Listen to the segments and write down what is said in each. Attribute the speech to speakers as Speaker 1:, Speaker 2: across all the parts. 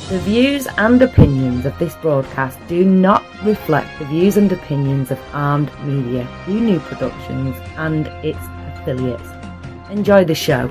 Speaker 1: The views and opinions of this broadcast do not reflect the views and opinions of Armed Media, New Productions and its affiliates. Enjoy the show.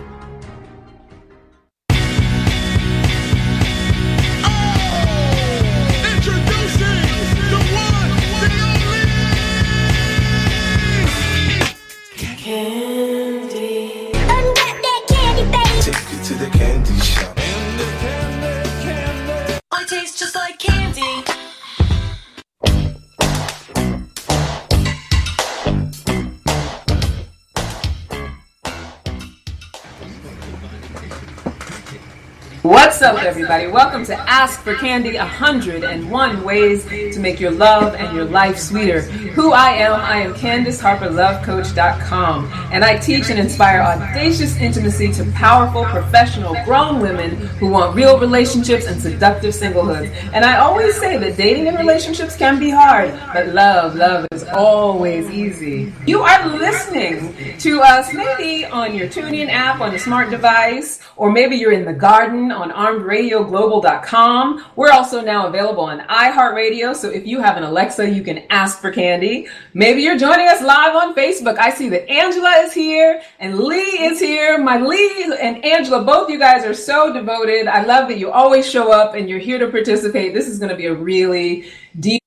Speaker 2: What's up, everybody? Welcome to Ask for Candy, 101 ways to make your love and your life sweeter. Who I am Candace Harper, lovecoach.com, and I teach and inspire audacious intimacy to powerful, professional, grown women who want real relationships and seductive singlehoods. And I always say that dating and relationships can be hard, but love is always easy. You are listening to us maybe on your TuneIn app on a smart device, or maybe you're in the garden on armedradioglobal.com. We're also now available on iHeartRadio, so if you have an Alexa, you can ask for Candy. Maybe you're joining us live on Facebook. I see that Angela is here and Lee is here. My Lee and Angela, both you guys are so devoted. I love that you always show up and you're here to participate. This is going to be a really deep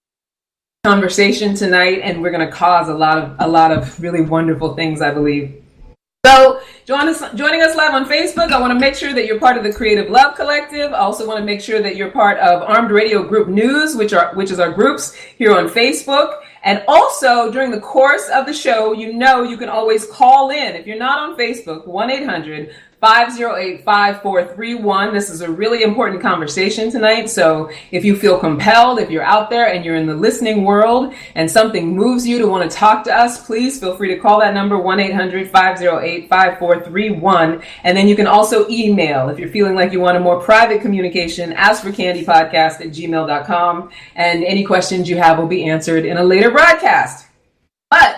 Speaker 2: conversation tonight, and we're going to cause a lot of really wonderful things, I believe. So joining us live on Facebook. I want to make sure that you're part of the Creative Love Collective. I also want to make sure that you're part of Armed Radio Group News, which is our groups here on Facebook. And also during the course of the show, you can always call in. If you're not on Facebook, 1-800-508-5431. This is a really important conversation tonight. So if you feel compelled, if you're out there and you're in the listening world and something moves you to want to talk to us, please feel free to call that number, 1-800-508-5431. And then you can also email if you're feeling like you want a more private communication, askforcandypodcast@gmail.com. And any questions you have will be answered in a later broadcast. But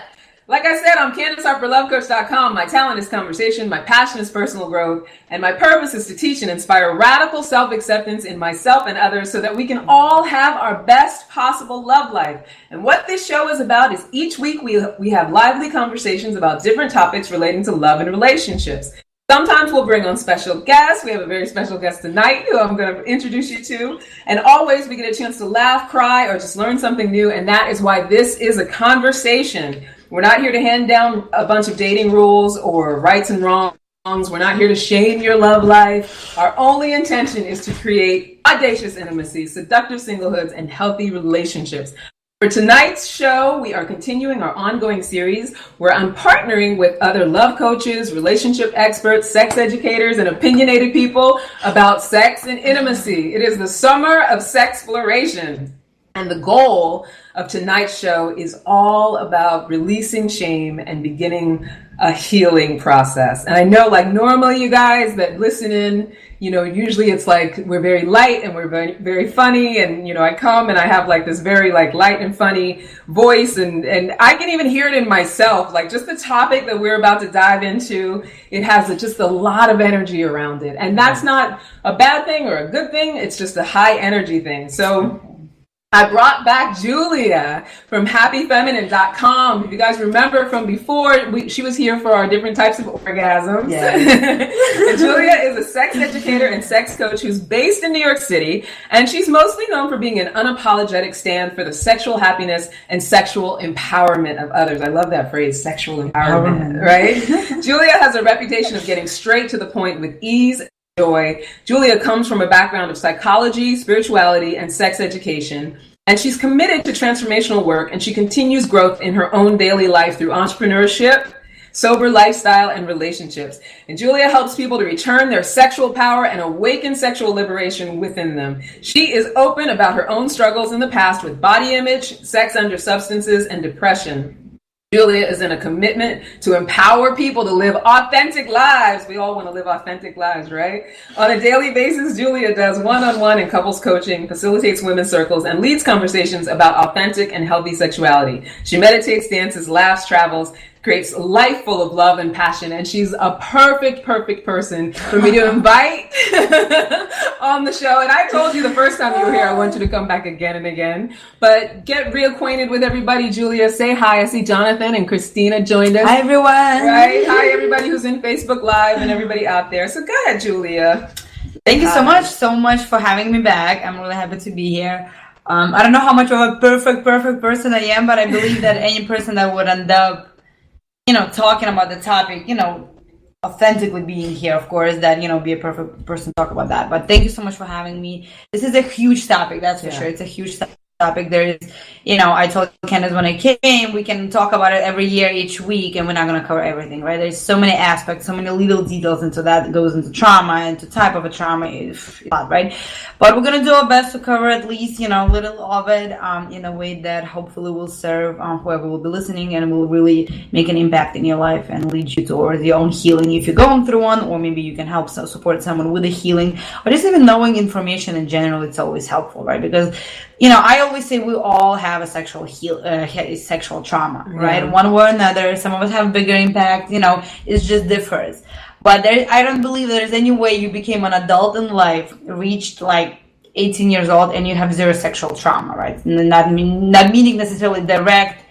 Speaker 2: like I said, I'm Candace Harper, lovecoach.com. My talent is conversation, my passion is personal growth, and my purpose is to teach and inspire radical self-acceptance in myself and others so that we can all have our best possible love life. And what this show is about is each week we have lively conversations about different topics relating to love and relationships. Sometimes we'll bring on special guests. We have a very special guest tonight who I'm going to introduce you to. And always we get a chance to laugh, cry, or just learn something new. And that is why this is a conversation. We're not here to hand down a bunch of dating rules or rights and wrongs. We're not here to shame your love life. Our only intention is to create audacious intimacy, seductive singlehoods, and healthy relationships. For tonight's show, we are continuing our ongoing series where I'm partnering with other love coaches, relationship experts, sex educators, and opinionated people about sex and intimacy. It is the summer of Sexploitation. And the goal of tonight's show is all about releasing shame and beginning a healing process. And I know, like, normally you guys that listen in, usually it's like we're very light and we're very, very funny. And, I come and I have like this very like light and funny voice. And I can even hear it in myself, like just the topic that we're about to dive into. It has just a lot of energy around it. And that's not a bad thing or a good thing. It's just a high energy thing. So I brought back Julia from happyfeminine.com. If you guys remember from before, she was here for our different types of orgasms. Yes. And Julia is a sex educator and sex coach who's based in New York City, and she's mostly known for being an unapologetic stand for the sexual happiness and sexual empowerment of others. I love that phrase, sexual empowerment, right? Julia has a reputation of getting straight to the point with ease. Joy. Julia comes from a background of psychology, spirituality, and sex education, and she's committed to transformational work, and she continues growth in her own daily life through entrepreneurship, sober lifestyle, and relationships. And Julia helps people to return their sexual power and awaken sexual liberation within them. She is open about her own struggles in the past with body image, sex under substances, and depression. Julia is in a commitment to empower people to live authentic lives. We all want to live authentic lives, right? On a daily basis, Julia does one-on-one and couples coaching, facilitates women's circles, and leads conversations about authentic and healthy sexuality. She meditates, dances, laughs, travels, creates a life full of love and passion, and she's a perfect person for me to invite on the show. And I told you the first time you were here, I want you to come back again and again. But get reacquainted with everybody. Julia, say hi. I see Jonathan and Christina joined us.
Speaker 3: Hi, everyone.
Speaker 2: Right. Hi, everybody who's in Facebook Live and everybody out there. So go ahead, Julia.
Speaker 3: Thank you so much for having me back. I'm really happy to be here. I don't know how much of a perfect person I am, but I believe that any person that would end up, talking about the topic, authentically being here, of course, that, be a perfect person to talk about that. But thank you so much for having me. This is a huge topic, that's for sure. It's a huge topic. There is, I told Candace when I came, we can talk about it every year, each week, and we're not going to cover everything, right? There's so many aspects, so many little details into that goes into trauma, into type of a trauma, right? But we're going to do our best to cover at least, little of it in a way that hopefully will serve whoever will be listening and will really make an impact in your life and lead you towards your own healing if you're going through one, or maybe you can help support someone with a healing, or just even knowing information in general. It's always helpful, right? Because I always say we all have a sexual trauma, right?
Speaker 2: Yeah.
Speaker 3: One way or another. Some of us have bigger impact, it just differs. But I don't believe there's any way you became an adult in life, reached like 18 years old, and you have zero sexual trauma, right? Not meaning necessarily direct,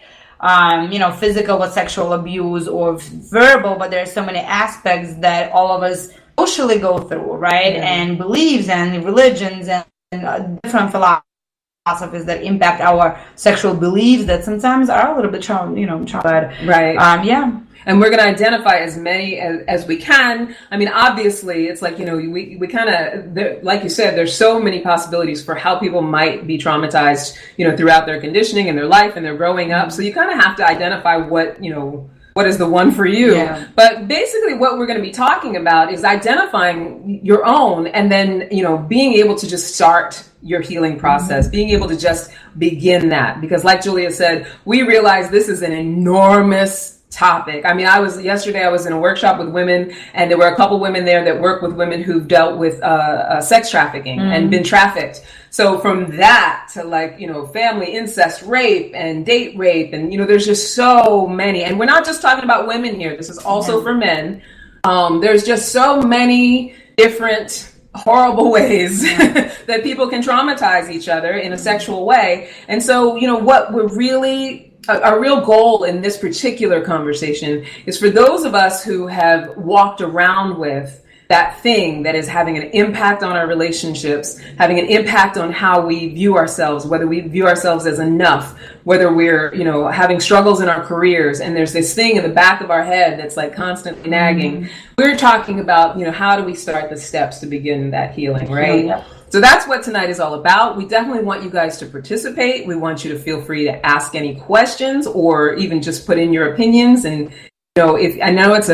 Speaker 3: physical or sexual abuse or verbal, but there are so many aspects that all of us socially go through, right?
Speaker 2: Yeah.
Speaker 3: And beliefs and religions and different philosophies that impact our sexual beliefs that sometimes are a little bit traumatized.
Speaker 2: Right.
Speaker 3: Yeah.
Speaker 2: And we're going to identify as many as we can. I mean, obviously, it's like, we kind of, like you said, there's so many possibilities for how people might be traumatized, throughout their conditioning and their life and their growing up. So you kind of have to identify what is the one for you.
Speaker 3: Yeah.
Speaker 2: But basically what we're going to be talking about is identifying your own, and then, being able to just start your healing process, being able to just begin that. Because like Julia said, we realize this is an enormous topic. I mean, yesterday I was in a workshop with women, and there were a couple women there that work with women who've dealt with sex trafficking and been trafficked. So from that to family incest, rape and date rape, and there's just so many. And we're not just talking about women here. This is also for men. There's just so many different horrible ways that people can traumatize each other in a sexual way. And so, what we're really our real goal in this particular conversation is for those of us who have walked around with that thing that is having an impact on our relationships, having an impact on how we view ourselves, whether we view ourselves as enough, whether we're, having struggles in our careers, and there's this thing in the back of our head that's like constantly nagging. We're talking about, how do we start the steps to begin that healing, right?
Speaker 3: Yeah.
Speaker 2: So that's what tonight is all about. We definitely want you guys to participate. We want you to feel free to ask any questions or even just put in your opinions. And, if I know it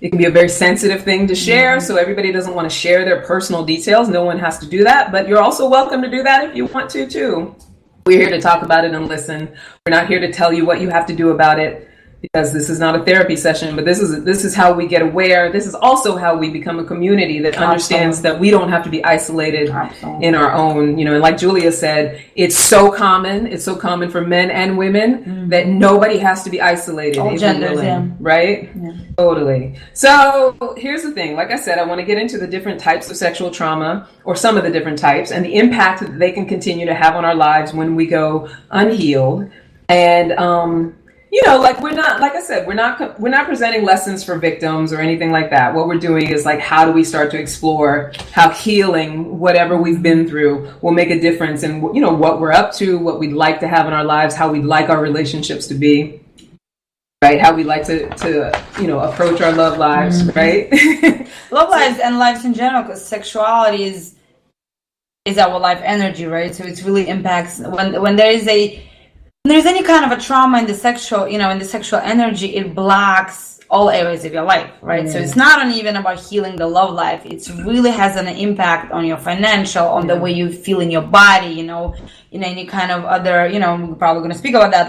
Speaker 2: can be a very sensitive thing to share. So everybody doesn't want to share their personal details. No one has to do that, but you're also welcome to do that if you want to too. We're here to talk about it and listen. We're not here to tell you what you have to do about it, because this is not a therapy session, but this is how we get aware. This is also how we become a community that understands that we don't have to be isolated in our own, and like Julia said, it's so common for men and women that nobody has to be isolated.
Speaker 3: All genders,
Speaker 2: right?
Speaker 3: Yeah.
Speaker 2: Totally. So here's the thing. Like I said, I want to get into the different types of sexual trauma, or some of the different types, and the impact that they can continue to have on our lives when we go unhealed. And, we're not presenting lessons for victims or anything like that. What we're doing is how do we start to explore how healing whatever we've been through will make a difference in, what we're up to, what we'd like to have in our lives, how we'd like our relationships to be, right? How we like to approach our love lives, right?
Speaker 3: Love lives and lives in general, because sexuality is our life energy, right? So it really impacts when there's any kind of a trauma in the sexual, in the sexual energy, it blocks all areas of your life, right? So it's not even about healing the love life. It really has an impact on your financial, on the way you feel in your body, any kind of other, we're probably going to speak about that,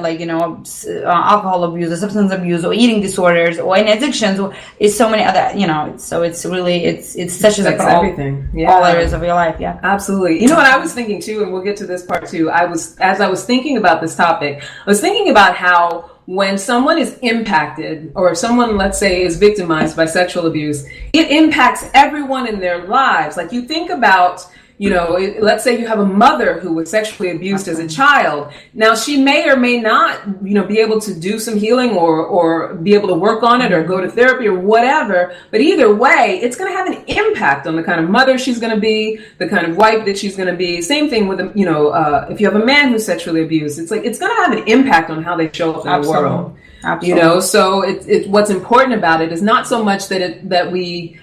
Speaker 3: alcohol abuse or substance abuse or eating disorders or any addictions. It's so many other, so it's really, it touches
Speaker 2: everything.
Speaker 3: All areas of your life. Yeah,
Speaker 2: absolutely. You know what I was thinking too, and we'll get to this part too. As I was thinking about this topic, I was thinking about how when someone is impacted, or someone, let's say, is victimized by sexual abuse, it impacts everyone in their lives. Like, you think about, let's say you have a mother who was sexually abused as a child. Now, she may or may not, be able to do some healing or be able to work on it or go to therapy or whatever. But either way, it's going to have an impact on the kind of mother she's going to be, the kind of wife that she's going to be. Same thing with, if you have a man who's sexually abused, it's going to have an impact on how they show up in the world.
Speaker 3: Absolutely.
Speaker 2: So it's what's important about it is not so much that we,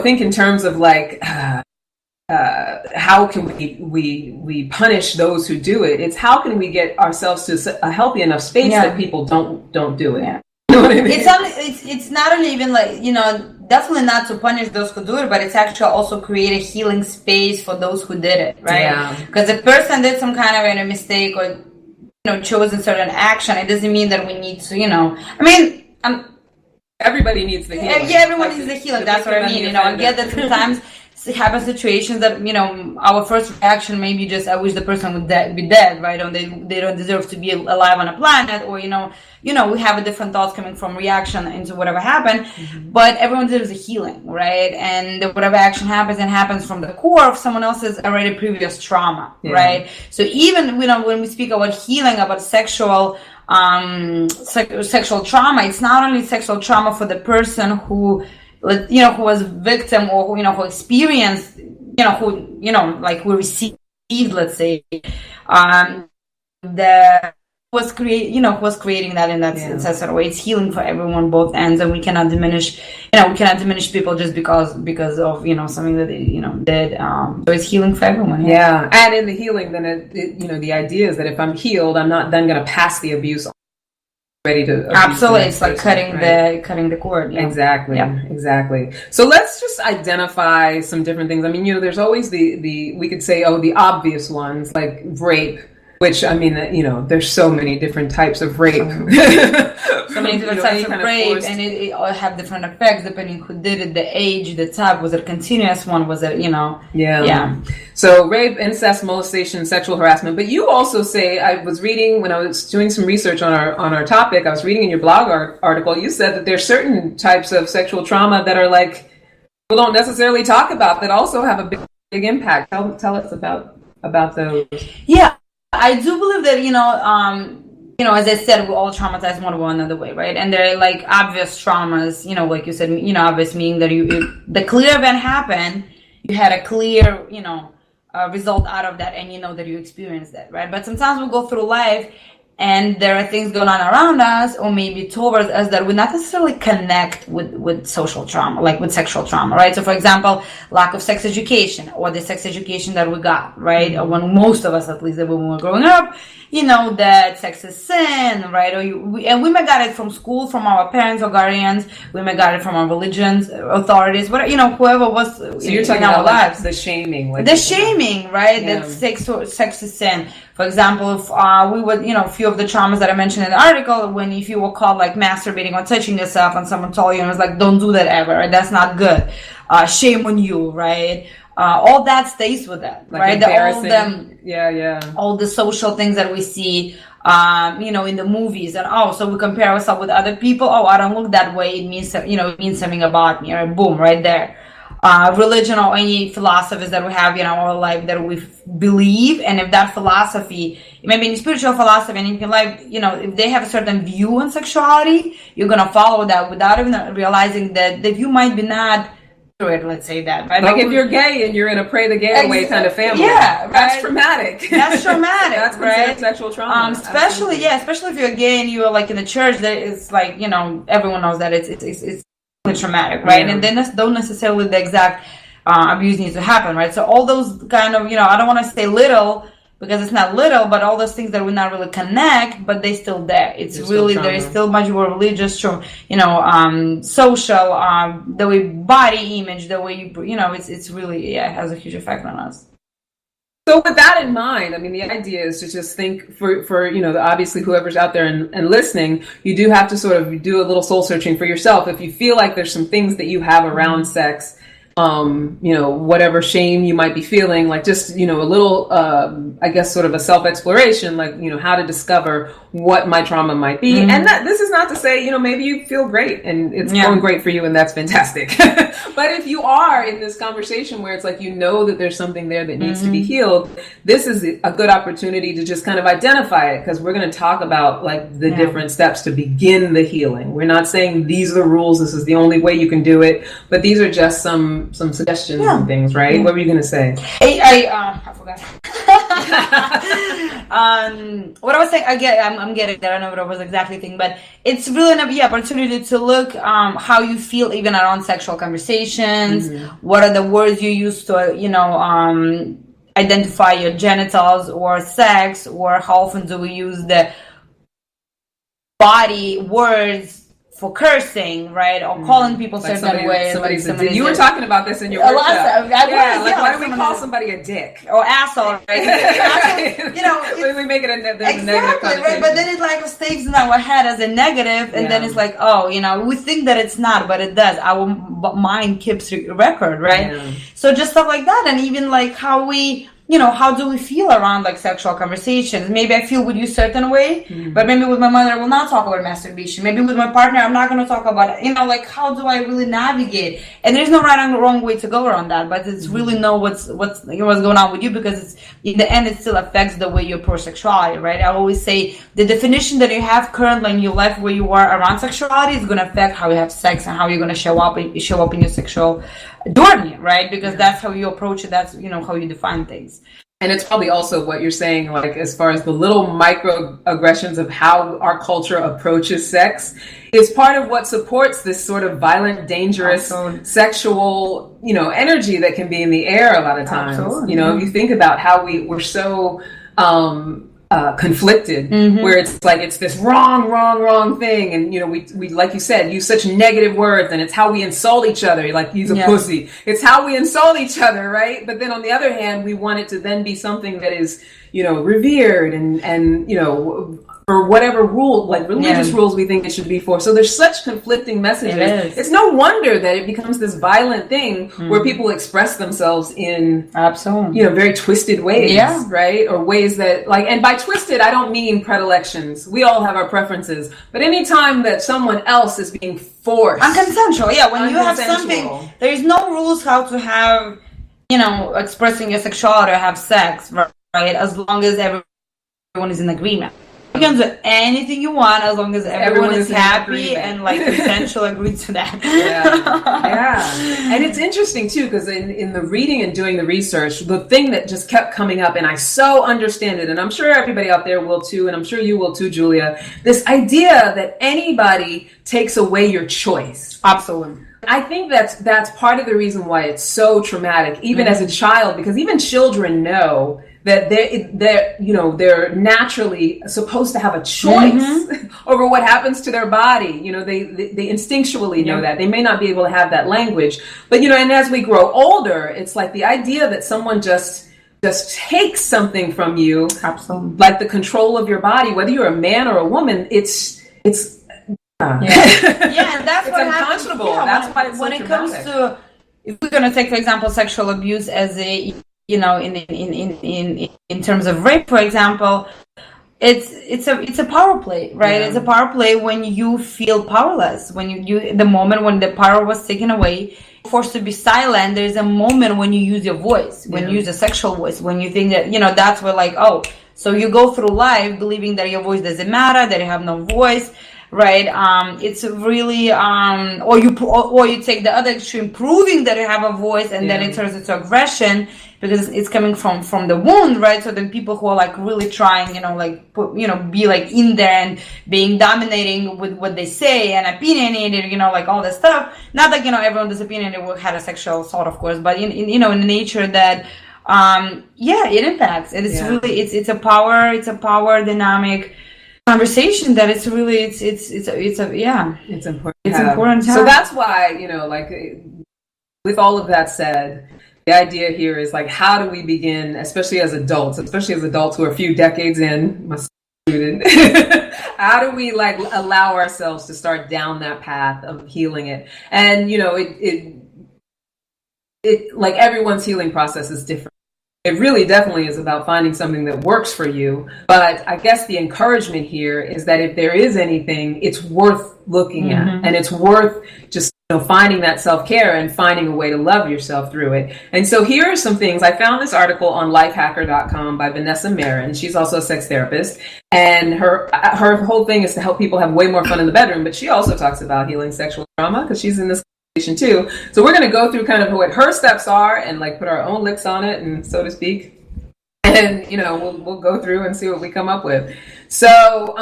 Speaker 2: think in terms of like how can we punish those who do it. It's how can we get ourselves to a healthy enough space that people don't do it.
Speaker 3: Yeah.
Speaker 2: You know what I mean?
Speaker 3: It's not only even like, definitely not to punish those who do it, but it's actually also create a healing space for those who did it, right?
Speaker 2: Yeah.
Speaker 3: Because if a person did some kind of mistake or chose a certain action, it doesn't mean that we need to,
Speaker 2: everybody needs the healing.
Speaker 3: Yeah, everyone needs the healing. That's what I mean. I get that sometimes happen situations that our first reaction may be just, I wish the person would be dead, right? Or they don't deserve to be alive on a planet, or we have a different thoughts coming from reaction into whatever happened. Mm-hmm. But everyone deserves a healing, right? And whatever action happens, it happens from the core of someone else's already previous trauma, right? So even when we speak about healing, about sexual trauma, it's not only sexual trauma for the person who was victim, or who experienced, who received, let's say, who was creating that in that sort of way. It's healing for everyone, both ends, and we cannot diminish people just because of something that they did. So it's healing for everyone.
Speaker 2: Yeah, and in the healing, then the idea is that if I'm healed, I'm not then going to pass the abuse on. Ready to
Speaker 3: absolutely, it's like cutting the cord. Yeah.
Speaker 2: Exactly. So let's just identify some different things. There's always the we could say the obvious ones like rape, which there's so many different types of rape.
Speaker 3: So many different types of rape, and it all have different effects depending who did it, the age, the type. Was it a continuous one? Was it
Speaker 2: Yeah. So rape, incest, molestation, sexual harassment. But you also say, I was reading when I was doing some research on our topic, I was reading in your blog article, you said that there's certain types of sexual trauma that are like people don't necessarily talk about that also have a big impact. Tell us about those. Yeah,
Speaker 3: I do believe that as I said, we're all traumatized one another way, right? And they're like obvious traumas, like you said, obvious meaning that the clear event happened, you had a clear, result out of that, and that you experienced that, right? But sometimes we go through life and there are things going on around us, or maybe towards us, that we not necessarily connect with social trauma, like with sexual trauma, right? So for example, lack of sex education, or the sex education that we got, right? Or when most of us, at least when we were growing up, that sex is sin, right? And we may got it from school, from our parents or guardians. We may got it from our religions, authorities, whatever, whoever was.
Speaker 2: So you're talking about lives, the shaming,
Speaker 3: right? Yeah. That sex is sin. For example, if we would, a few of the traumas that I mentioned in the article, if you were caught like masturbating or touching yourself, and someone told you, and it was like, don't do that ever, right? That's not good. Shame on you, right? All that stays with them, like
Speaker 2: right?
Speaker 3: All the social things that we see, in the movies, and so we compare ourselves with other people. I don't look that way. It means it means something about me, right? Boom, right there. Religion or any philosophies that we have in our life that we believe, and if that philosophy, maybe in spiritual philosophy and in life, if they have a certain view on sexuality, you're gonna follow that without even realizing that the view might be not. Let's say that, right?
Speaker 2: Like if you're gay and you're in a pray the gay away kind of family, that's traumatic.
Speaker 3: That's traumatic.
Speaker 2: That's considered sexual trauma.
Speaker 3: Especially if you're gay and you're like in the church, that it's like everyone knows that it's traumatic, right? And then don't necessarily the exact abuse needs to happen, right? So all those kind of I don't want to say little, because it's not little, but all those things that we not really connect, but they still there. It's really, there is still much more religious, social, the way body image, the way it's really, it has a huge effect on us.
Speaker 2: So with that in mind, the idea is to just think for obviously whoever's out there and listening, you do have to sort of do a little soul searching for yourself. If you feel like there's some things that you have around sex, whatever shame you might be feeling, like just, a little, I guess sort of a self-exploration, like, how to discover what my trauma might be. And that this is not to say, maybe you feel great and it's going great for you and that's fantastic. But if you are in this conversation where it's like, that there's something there that needs to be healed, this is a good opportunity to just kind of identify it, because we're going to talk about like the different steps to begin the healing. We're not saying these are the rules, this is the only way you can do it, but these are just some suggestions and things, right? What were you going to say?
Speaker 3: I forgot. What I was saying, I'm getting there. I don't know what I was exactly thinking, but it's really an opportunity to look how you feel even around sexual conversations. What are the words you use to, identify your genitals or sex, or how often do we use the body words for cursing, right? Or calling people
Speaker 2: like
Speaker 3: certain ways.
Speaker 2: You were talking about this in your workshop. Why do we call somebody a dick?
Speaker 3: Or asshole, right?
Speaker 2: We make it a negative
Speaker 3: connotation. Right? But then it like stays in our head as a negative, and then it's like, we think that it's not, but it does. Our mind keeps record, right? Yeah. So just stuff like that, and even like how we, how do we feel around like sexual conversations? Maybe I feel with you a certain way, but maybe with my mother I will not talk about masturbation. Maybe with my partner I'm not going to talk about it. Like how do I really navigate? And there's no right and wrong way to go around that, but it's really know what's going on with you, because it's in the end it still affects the way you approach sexuality, right? I always say the definition that you have currently in your life where you are around sexuality is going to affect how you have sex and how you're going to show up in your sexual journey, right? Because that's how you approach it. That's how you define things.
Speaker 2: And it's probably also what you're saying, like as far as the little microaggressions of how our culture approaches sex is part of what supports this sort of violent, dangerous, sexual, energy that can be in the air a lot of times. Absolutely. If you think about how we're so conflicted, where it's like it's this wrong thing, and we like you said, use such negative words, and it's how we insult each other, like he's a pussy. It's how we insult each other, right? But then on the other hand, we want it to then be something that is revered and for whatever rule, like religious rules we think it should be for. So there's such conflicting messages. It's no wonder that it becomes this violent thing where people express themselves in very twisted ways, right? Or ways that and by twisted, I don't mean predilections. We all have our preferences. But anytime that someone else is being forced.
Speaker 3: Unconsensual, when you have something, there is no rules how to have, expressing your sexuality or have sex, right? As long as everyone is in agreement. You can do anything you want as long as everyone is happy and consensual agree to that.
Speaker 2: And it's interesting too, because in the reading and doing the research, the thing that just kept coming up, and I so understand it, and I'm sure everybody out there will too, and I'm sure you will too, Julia, this idea that anybody takes away your choice.
Speaker 3: Absolutely.
Speaker 2: I think that's part of the reason why it's so traumatic, even as a child, because even children know that they're naturally supposed to have a choice over what happens to their body. They instinctually know that. They may not be able to have that language, but and as we grow older, it's like the idea that someone just takes something from you,
Speaker 3: absolutely,
Speaker 2: like the control of your body, whether you're a man or a woman, it's
Speaker 3: and that's
Speaker 2: it's
Speaker 3: what
Speaker 2: unconscionable. That's why it's
Speaker 3: when it comes to, if we're going to take, for example, sexual abuse as a in terms of rape, for example, it's a power play, right? It's a power play when you feel powerless, when you the moment when the power was taken away, forced to be silent. There's a moment when you use your voice, when you use a sexual voice, when you think that that's where so you go through life believing that your voice doesn't matter, that you have no voice. Right, it's really, or you take the other extreme, proving that you have a voice, and then it turns into aggression because it's coming from the wound, right? So then people who are really trying, be in there and being dominating with what they say and opinionated, all this stuff. Not that everyone that's opinionated will have a sexual assault, of course, but in the nature that, it impacts. It is really it's a power dynamic conversation that it's really it's important. It's important.
Speaker 2: So that's why with all of that said, the idea here is how do we begin, especially as adults who are a few decades in, my student, how do we allow ourselves to start down that path of healing it? And like everyone's healing process is different. It really definitely is about finding something that works for you. But I guess the encouragement here is that if there is anything, it's worth looking at, and it's worth just finding that self-care and finding a way to love yourself through it. And so here are some things. I found this article on lifehacker.com by Vanessa Marin. She's also a sex therapist. And her whole thing is to help people have way more fun in the bedroom. But she also talks about healing sexual trauma because she's in this too. So we're going to go through kind of what her steps are and like put our own licks on it, and so to speak. And we'll go through and see what we come up with. So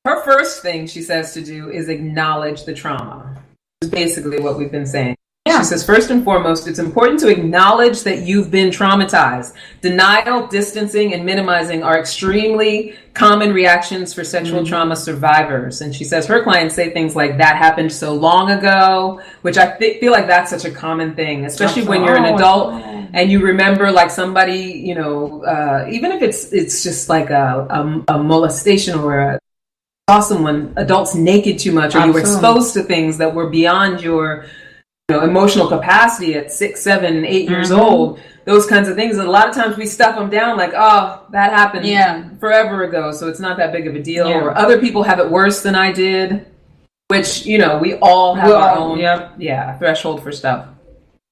Speaker 2: her first thing she says to do is acknowledge the trauma. Is basically what we've been saying. Yeah. She says, first and foremost, it's important to acknowledge that you've been traumatized. Denial, distancing, and minimizing are extremely common reactions for sexual trauma survivors. And she says her clients say things like, that happened so long ago, which I feel like that's such a common thing, especially when you're an adult and you remember like somebody, even if it's just like a molestation or saw someone, adults naked too much, or you were exposed to things that were beyond your emotional capacity at 6, 7, 8 years old, those kinds of things. And a lot of times we stuff them down like, oh, that happened forever ago, so it's not that big of a deal. Or other people have it worse than I did, which, we all have our own threshold for stuff.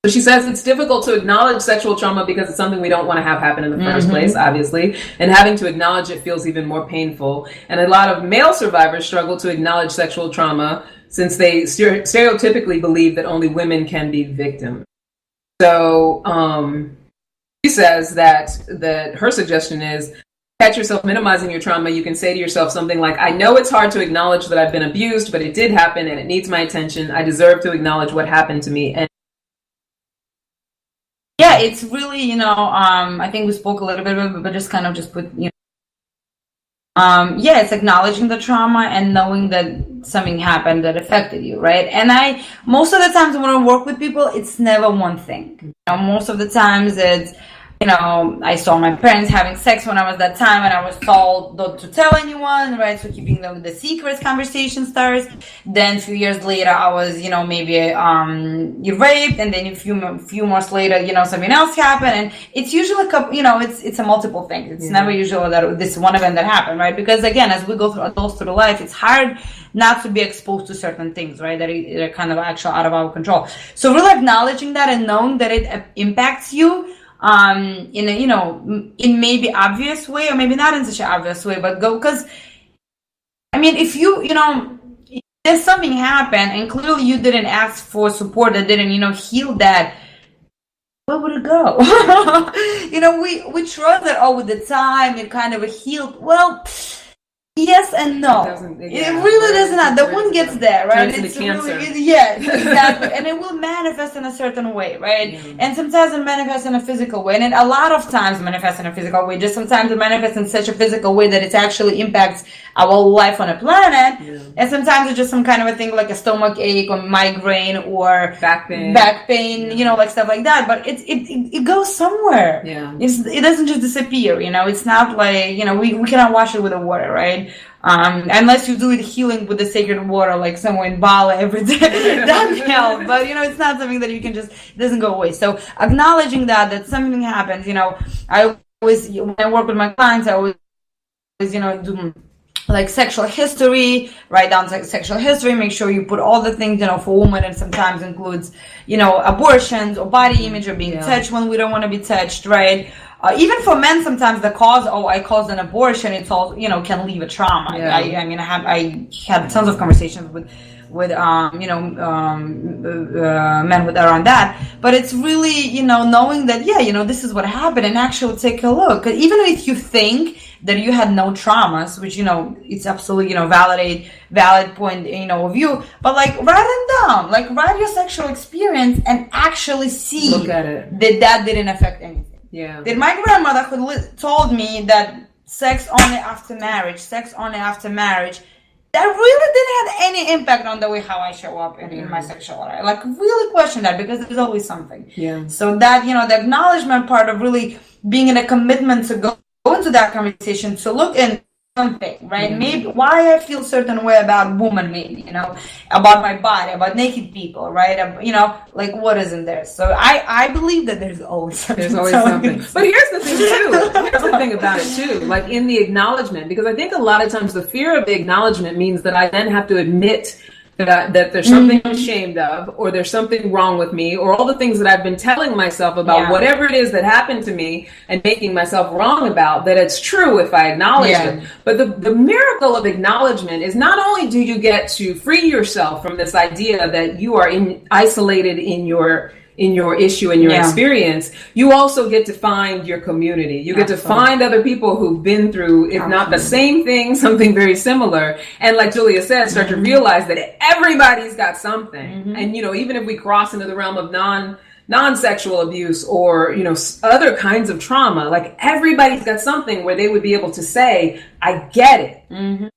Speaker 2: So she says it's difficult to acknowledge sexual trauma because it's something we don't want to have happen in the first place, obviously. And having to acknowledge it feels even more painful. And a lot of male survivors struggle to acknowledge sexual trauma since they stereotypically believe that only women can be victims. So she says that her suggestion is, catch yourself minimizing your trauma. You can say to yourself something like, I know it's hard to acknowledge that I've been abused, but it did happen and it needs my attention. I deserve to acknowledge what happened to me. And
Speaker 3: yeah, it's really, I think we spoke a little bit, but just kind of just put, it's acknowledging the trauma and knowing that something happened that affected you, right? And most of the times when I work with people, it's never one thing. Most of the times it's, I saw my parents having sex when I was that time, and I was told not to tell anyone, right? So keeping the secrets conversation starts. Then a few years later, I was, maybe raped, and then a few months later, something else happened, and it's usually it's a multiple thing. It's never usually that this one event that happened, right? Because again, as we go through adults through life, it's hard not to be exposed to certain things, right? That are kind of actually out of our control. So really acknowledging that and knowing that it impacts you. In a, in maybe obvious way or maybe not in such an obvious way, but because if if there's something happened and clearly you didn't ask for support that didn't heal that, where would it go? We trust that with the time it kind of healed. Well, yes and no. It really does not. The wound gets there, right?
Speaker 2: It's cancer.
Speaker 3: Exactly. And it will manifest in a certain way, right? Yeah. And sometimes it manifests in a physical way. And a lot of times manifests in a physical way. Just sometimes it manifests in such a physical way that it actually impacts our life on a planet. Yeah. And sometimes it's just some kind of a thing like a stomach ache or migraine or back pain, like stuff like that. But it goes somewhere. Yeah. It doesn't just disappear, It's not like, we cannot wash it with the water, right? Unless you do it healing with the sacred water, like somewhere in Bali every day, that helps. But it's not something that you can just, it doesn't go away. So acknowledging that something happens, I always, when I work with my clients, I always, do like sexual history, write down sexual history, make sure you put all the things, for women, and sometimes includes, abortions or body image or being touched when we don't want to be touched, right? Even for men, sometimes the cause, I caused an abortion, it's all, can leave a trauma. Yeah. I had tons of conversations with men with around that, but it's really, knowing that, this is what happened, and actually take a look. Even if you think that you had no traumas, which, it's absolutely, valid point, of view, but like write them down, like write your sexual experience and actually see
Speaker 2: look at it.
Speaker 3: that didn't affect anything.
Speaker 2: Yeah.
Speaker 3: That my grandmother who told me that sex only after marriage, that really didn't have any impact on the way how I show up in my sexual life. Like really question that, because there's always something. Yeah. So that, the acknowledgement part of really being in a commitment to go into that conversation, to look and something, right? Maybe why I feel certain way about women, maybe, about my body, about naked people, right? Like what is in there? So I believe that there's always something.
Speaker 2: But here's the thing too. Here's the thing about it too. Like in the acknowledgement, because I think a lot of times the fear of the acknowledgement means that I then have to admit that there's something I'm ashamed of, or there's something wrong with me, or all the things that I've been telling myself about whatever it is that happened to me and making myself wrong about, that it's true if I acknowledge it. But the miracle of acknowledgement is not only do you get to free yourself from this idea that you are isolated in your issue and your experience, you also get to find your community. You get to find other people who've been through, if not the same thing, something very similar. And like Julia said, start to realize that everybody's got something. And, even if we cross into the realm of non-sexual abuse or, other kinds of trauma, like everybody's got something where they would be able to say, I get it.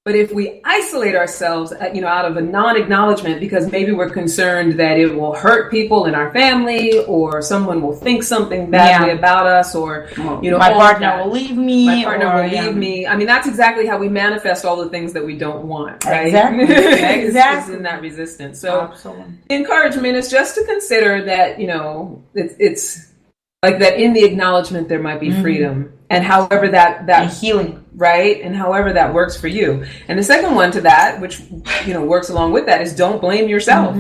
Speaker 2: But if we isolate ourselves, out of a non-acknowledgement, because maybe we're concerned that it will hurt people in our family, or someone will think something badly about us, or,
Speaker 3: my partner will leave me.
Speaker 2: My partner will leave me. I mean, that's exactly how we manifest all the things that we don't want, right?
Speaker 3: Exactly.
Speaker 2: It's in that resistance. So encouragement is just to consider that, it's like that in the acknowledgement, there might be freedom. And however that
Speaker 3: healing.
Speaker 2: Right? And however that works for you. And the second one to that, which, works along with that, is don't blame yourself.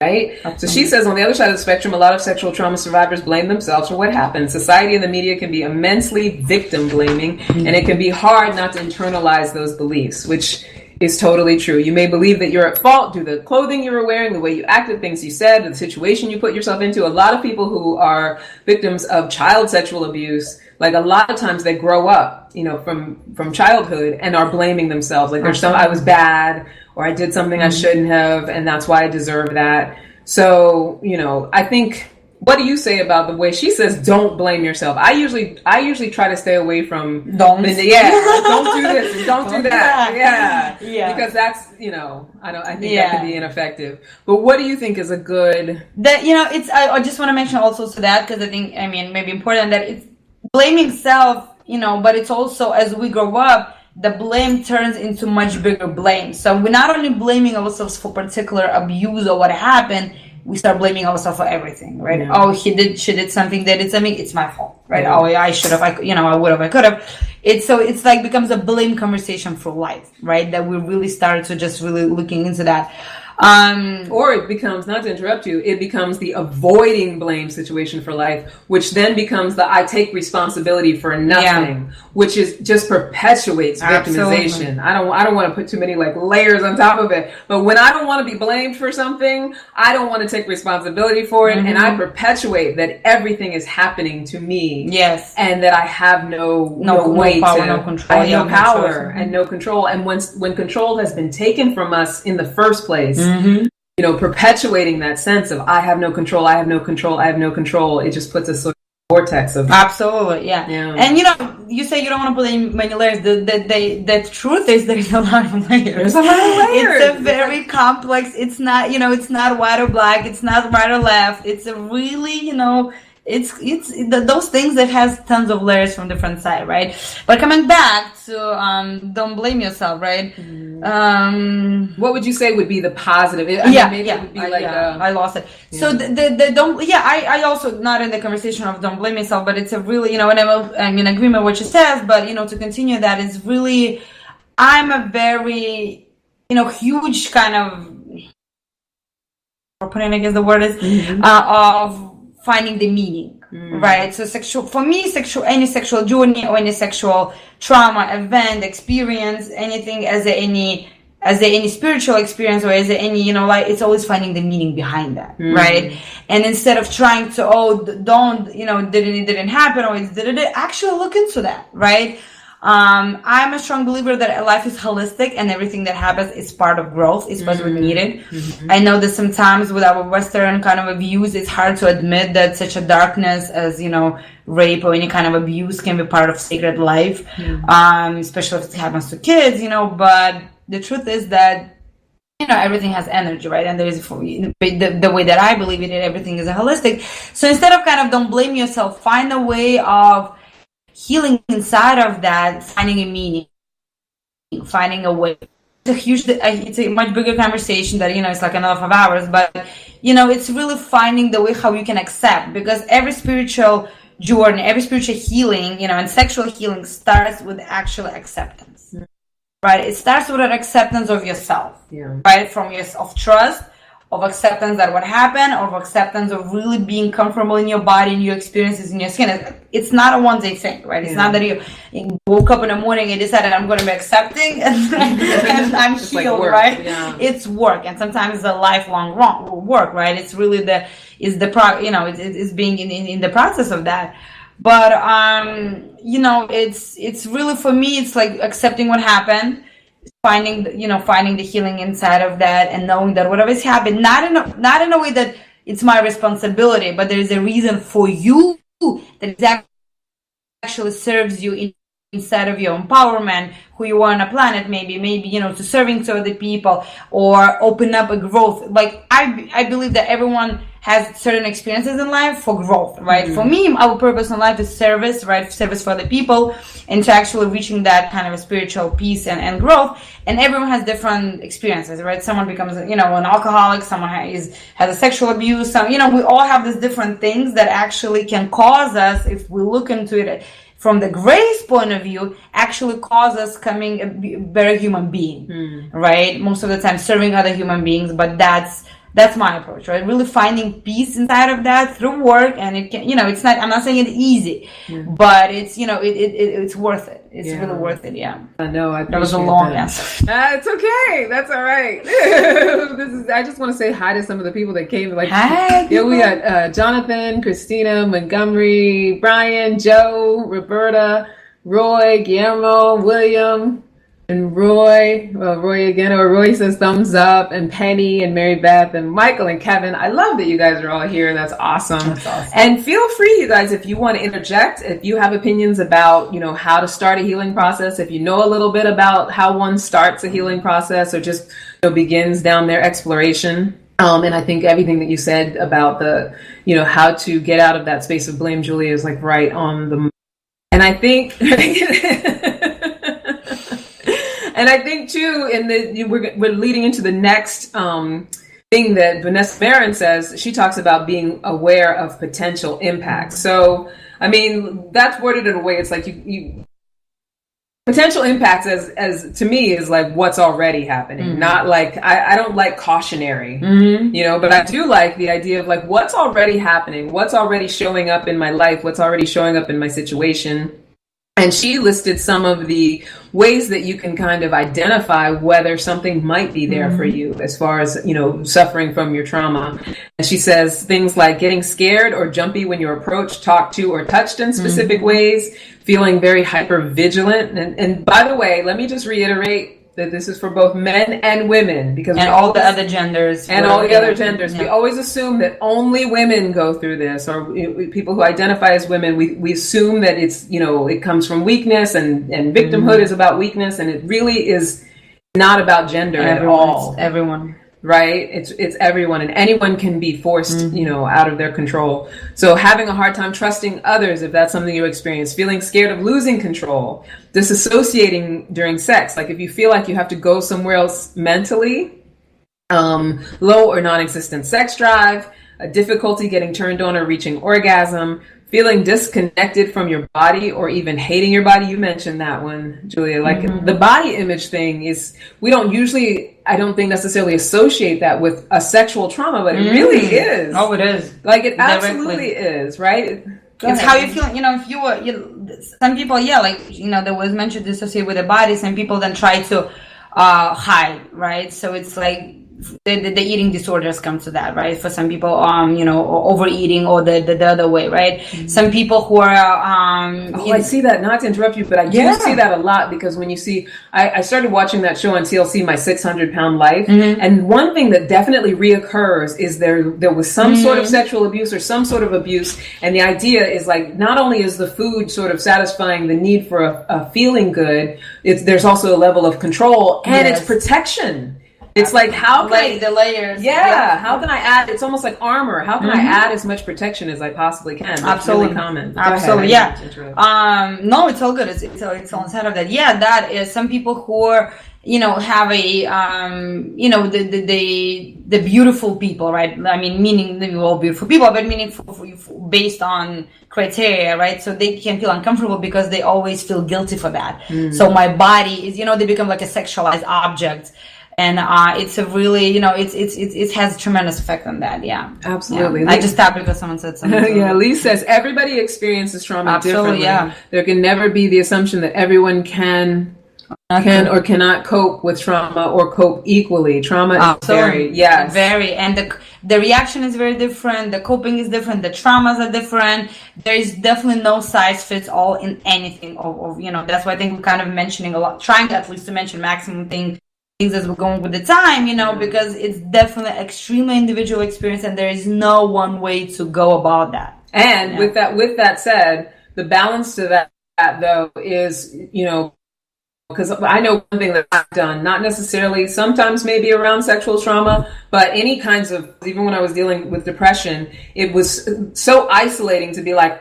Speaker 2: Right? Absolutely. So she says on the other side of the spectrum, a lot of sexual trauma survivors blame themselves for what happened. Society and the media can be immensely victim blaming, and it can be hard not to internalize those beliefs, which is totally true. You may believe that you're at fault due to the clothing you were wearing, the way you acted, things you said, the situation you put yourself into. A lot of people who are victims of child sexual abuse, like a lot of times they grow up, from childhood and are blaming themselves. Like I was bad, or I did something I shouldn't have, and that's why I deserve that. So, I think, what do you say about the way she says, don't blame yourself? I usually try to stay away from
Speaker 3: don't
Speaker 2: do this and don't do that. Yeah. Because that's, I think that can be ineffective. But what do you think is a good...
Speaker 3: I just want to mention also to that, because I think, maybe important that it's blaming self, but it's also, as we grow up, the blame turns into much bigger blame. So we're not only blaming ourselves for particular abuse or what happened, we start blaming ourselves for everything, right? Yeah. Oh, she did something, they did something, it's my fault, right? Yeah. Oh, I should have, I would have, I could have. It's like becomes a blame conversation for life, right? That we really started to just really looking into that.
Speaker 2: Or it becomes, not to interrupt you, it becomes the avoiding blame situation for life, which then becomes the I take responsibility for nothing, which is just perpetuates victimization. I don't want to put too many layers on top of it, but when I don't want to be blamed for something, I don't want to take responsibility for it, and I perpetuate that everything is happening to me.
Speaker 3: Yes,
Speaker 2: and that I have no weight,
Speaker 3: no control,
Speaker 2: I have no power and no control. And when control has been taken from us in the first place. Perpetuating that sense of I have no control, I have no control, I have no control. It just puts us in a vortex of
Speaker 3: absolutely, yeah. And you say you don't want to put in many layers. The truth is there is a lot of layers.
Speaker 2: There's a lot of layers.
Speaker 3: It's a very complex. It's not it's not white or black. It's not right or left. It's a really it's those things that has tons of layers from different side, right? But coming back to don't blame yourself, right?
Speaker 2: What would you say would be the positive? It would be
Speaker 3: I lost it. Yeah. So the don't I also not in the conversation of don't blame yourself, but it's a really and I'm in agreement with what she says, but to continue that is really I'm a very huge kind of proponent, I guess the word is of finding the meaning, right? So any sexual journey or any sexual trauma, event, experience, anything as any spiritual experience or as any, it's always finding the meaning behind that, right? And instead of trying to, didn't happen or did it, actually look into that, right? I'm a strong believer that life is holistic and everything that happens is part of growth. It's what we needed. I know that sometimes with our Western kind of views, it's hard to admit that such a darkness as, rape or any kind of abuse can be part of sacred life, especially if it happens to kids, but the truth is that, everything has energy, right? And there is, the way that I believe it, everything is holistic. So instead of kind of don't blame yourself, find a way of healing inside of that, finding a meaning, finding a way. It's a much bigger conversation that, it's like another 5 hours, but, it's really finding the way how you can accept, because every spiritual journey, every spiritual healing, and sexual healing starts with actual acceptance, right? It starts with an acceptance of yourself, right? From of trust, of acceptance that what happened, of acceptance of really being comfortable in your body and your experiences in your skin. It's not a one-day thing, right? It's not that you woke up in the morning and decided I'm going to be accepting and I'm healed,
Speaker 2: like
Speaker 3: right?
Speaker 2: Yeah.
Speaker 3: It's work, and sometimes it's a lifelong work, right? It's really it's being in the process of that. But it's really, for me, it's like accepting what happened, finding the healing inside of that, and knowing that whatever's happened, not in a way that it's my responsibility, but there is a reason for you that actually serves you inside of your empowerment, who you are on a planet, maybe to serving to other people, or open up a growth. Like I believe that everyone has certain experiences in life for growth, right? For me, our purpose in life is service, right? Service for other people, and to actually reaching that kind of a spiritual peace and growth. And everyone has different experiences, right? Someone becomes, an alcoholic, someone has a sexual abuse, we all have these different things that actually can cause us, if we look into it from the grace point of view, actually cause us coming a better human being, right? Most of the time serving other human beings, but that's my approach, right? Really finding peace inside of that through work, and it can, it's not, I'm not saying it's easy, but it's, it's worth it. It's really worth it. Yeah.
Speaker 2: I know.
Speaker 3: That was a long answer.
Speaker 2: It's okay. That's all right. I just want to say hi to some of the people that came.
Speaker 3: Hi.
Speaker 2: Yeah, we got Jonathan, Christina, Montgomery, Brian, Joe, Roberta, Roy, Guillermo, William, and Roy again, or Roy says thumbs up, and Penny and Mary Beth and Michael and Kevin. I love that you guys are all here. That's awesome. And feel free, you guys, if you want to interject, if you have opinions about, how to start a healing process, if you know a little bit about how one starts a healing process, or just begins down their exploration. And I think everything that you said about the, how to get out of that space of blame, Julia, is like right on the. And I think. And I think too, we're leading into the next thing that Vanessa Barron says. She talks about being aware of potential impacts. So, I mean, that's worded in a way. It's like you potential impacts as to me is like what's already happening, not like I don't like cautionary, but I do like the idea of like what's already happening, what's already showing up in my life, what's already showing up in my situation. And she listed some of the ways that you can kind of identify whether something might be there for you as far as, suffering from your trauma. And she says things like getting scared or jumpy when you're approached, talked to, or touched in specific ways, feeling very hyper vigilant. And by the way, let me just reiterate that this is for both men and women, because
Speaker 3: all the other genders.
Speaker 2: We always assume that only women go through this, or people who identify as women. We assume that it's, it comes from weakness, and victimhood is about weakness, and it really is not about gender at all.
Speaker 3: It's everyone.
Speaker 2: Right? It's everyone, and anyone can be forced, out of their control. So having a hard time trusting others, if that's something you experience, feeling scared of losing control, disassociating during sex. Like if you feel like you have to go somewhere else mentally, low or non-existent sex drive, a difficulty getting turned on or reaching orgasm, feeling disconnected from your body or even hating your body. You mentioned that one, Julia. Like the body image thing is, we don't usually, I don't think necessarily associate that with a sexual trauma, but it really is.
Speaker 3: Oh, it is.
Speaker 2: Like it absolutely is, right?
Speaker 3: It's how you feel, if you were, some people, there was mentioned dissociate with the body. Some people then try to hide, right? So it's like, the eating disorders come to that, right? For some people, overeating, or the other way, right? Some people who are,
Speaker 2: I see that, not to interrupt you, but I do see that a lot, because when you see, I started watching that show on TLC, My 600-Pound Life, and one thing that definitely reoccurs is there was some sort of sexual abuse or some sort of abuse, and the idea is like, not only is the food sort of satisfying the need for a feeling good, there's also a level of control, and it's protection. It's like, how can
Speaker 3: the layers.
Speaker 2: Yeah, how can I add? It's almost like armor. How can I add as much protection as I possibly can? That's
Speaker 3: Absolutely,
Speaker 2: really common.
Speaker 3: Absolutely, yeah. No, it's all good. It's all inside of that. Yeah, that is some people who are, have a the beautiful people, right? I mean, meaning they're all beautiful people, but meaning based on criteria, right? So they can feel uncomfortable because they always feel guilty for that. So my body is, they become like a sexualized object. And it's a really, it has a tremendous effect on that. Yeah,
Speaker 2: absolutely.
Speaker 3: Yeah. I just stopped because someone said something.
Speaker 2: Yeah, Lee says everybody experiences trauma differently.
Speaker 3: Yeah.
Speaker 2: There can never be the assumption that everyone can or cannot cope with trauma or cope equally. Trauma is
Speaker 3: very, and the reaction is very different. The coping is different. The traumas are different. There is definitely no size fits all in anything. That's why I think we're kind of mentioning a lot, trying at least to mention maximum things as we're going with the time, because it's definitely extremely individual experience, and there is no one way to go about that.
Speaker 2: And with that said, the balance to that though is, because I know one thing that I've done, not necessarily sometimes maybe around sexual trauma, but any kinds of, even when I was dealing with depression, it was so isolating to be like,